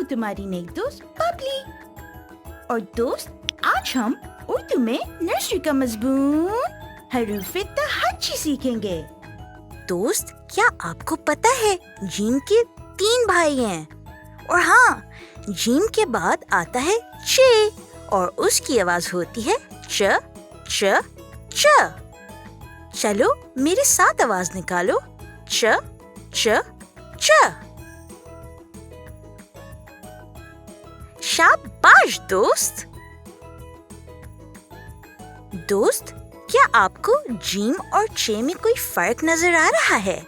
तुम्हारी नई दोस्त बबली। और दोस्त, आज हम उर्दू में नर्सरी का मजमून हरूफ तहज्जी सीखेंगे। दोस्त, क्या आपको पता है जीम के 3 भाई हैं? और हाँ, जीम के बाद आता है चे और उसकी आवाज होती है च च च। चलो मेरे साथ आवाज निकालो, च च च। शाबाश दोस्त। दोस्त, क्या आपको जीम और चे में कोई फर्क नजर आ रहा है?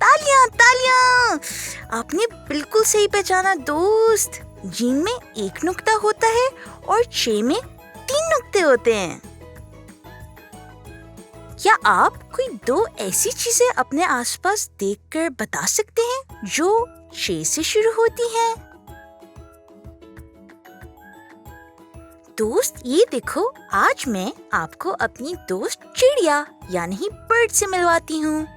तालियां तालियां, आपने बिल्कुल सही पहचाना दोस्त। जीम में 1 नुक्ता होता है और चे में 3 नुक्ते होते हैं। क्या आप कोई 2 ऐसी चीजें अपने आसपास देखकर बता सकते हैं जो चे से शुरू होती हैं? दोस्त, ये देखो, आज मैं आपको अपनी दोस्त चिड़िया यानी बर्ड से मिलवाती हूँ।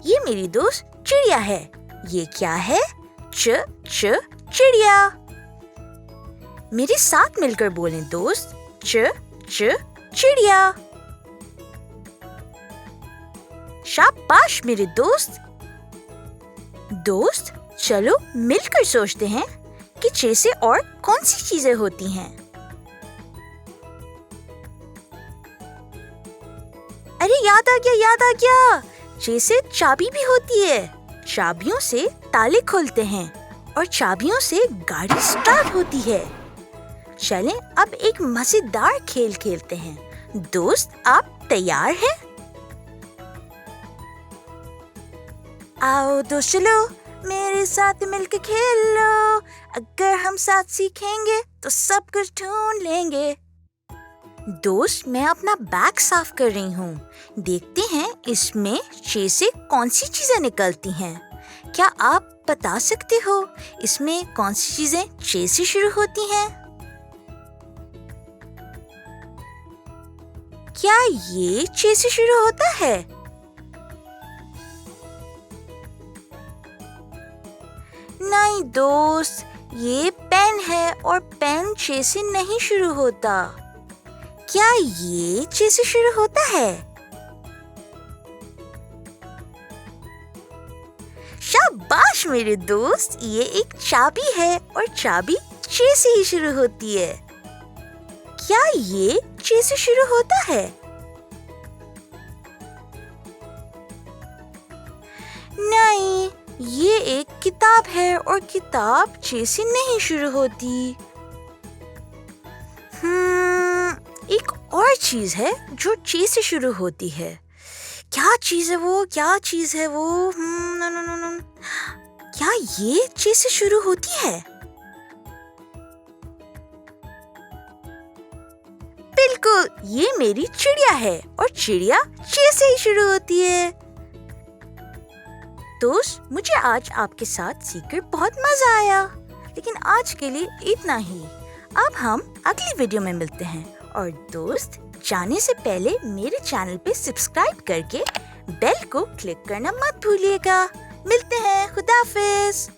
ये मेरी दोस्त चिड़िया है। ये क्या है? च च चिड़िया। मेरे साथ मिलकर बोलें दोस्त, च च चिड़िया। शाबाश मेरे दोस्त। दोस्त, चलो मिलकर सोचते हैं कि चे से और कौन सी चीजें होती हैं। अरे याद आ गया। चे से चाबी भी होती है। चाबियों से ताले खुलते हैं और चाबियों से गाड़ी स्टार्ट होती है। चलें अब एक मजेदार खेल खेलते हैं। दोस्त, आप तैयार हैं? आओ दोस्त, चलो मेरे साथ मिलकर खेलो। अगर हम साथ सीखेंगे तो सब कुछ ढूंढ लेंगे। दोस्त, मैं अपना बैग साफ कर रही हूँ। देखते हैं इसमें चे से कौन सी चीजें निकलती हैं। क्या आप बता सकते हो इसमें कौन सी चीजें चे से शुरू होती हैं? क्या ये चे से शुरू होता है? नहीं दोस्त, ये पेन है और पेन चे से नहीं शुरू होता। क्या ये चे से शुरू होता है? शाबाश मेरे दोस्त, ये एक चाबी है और चाबी चे से ही शुरू होती है। क्या ये चे से शुरू होता है? नहीं, ये एक किताब है और किताब चे से नहीं शुरू होती। एक और चीज है जो चे से शुरू होती है। क्या चीज है वो? क्या ये चे से शुरू होती है? बिल्कुल, ये मेरी चिड़िया है और चिड़िया चे से ही शुरू होती है। दोस्त, मुझे आज आपके साथ सीखकर बहुत मजा आया, लेकिन आज के लिए इतना ही। अब हम अगली वीडियो में मिलते हैं। और दोस्त, जाने से पहले मेरे चैनल पे सब्सक्राइब करके बेल को क्लिक करना मत भूलिएगा। मिलते हैं। खुदा हाफिज।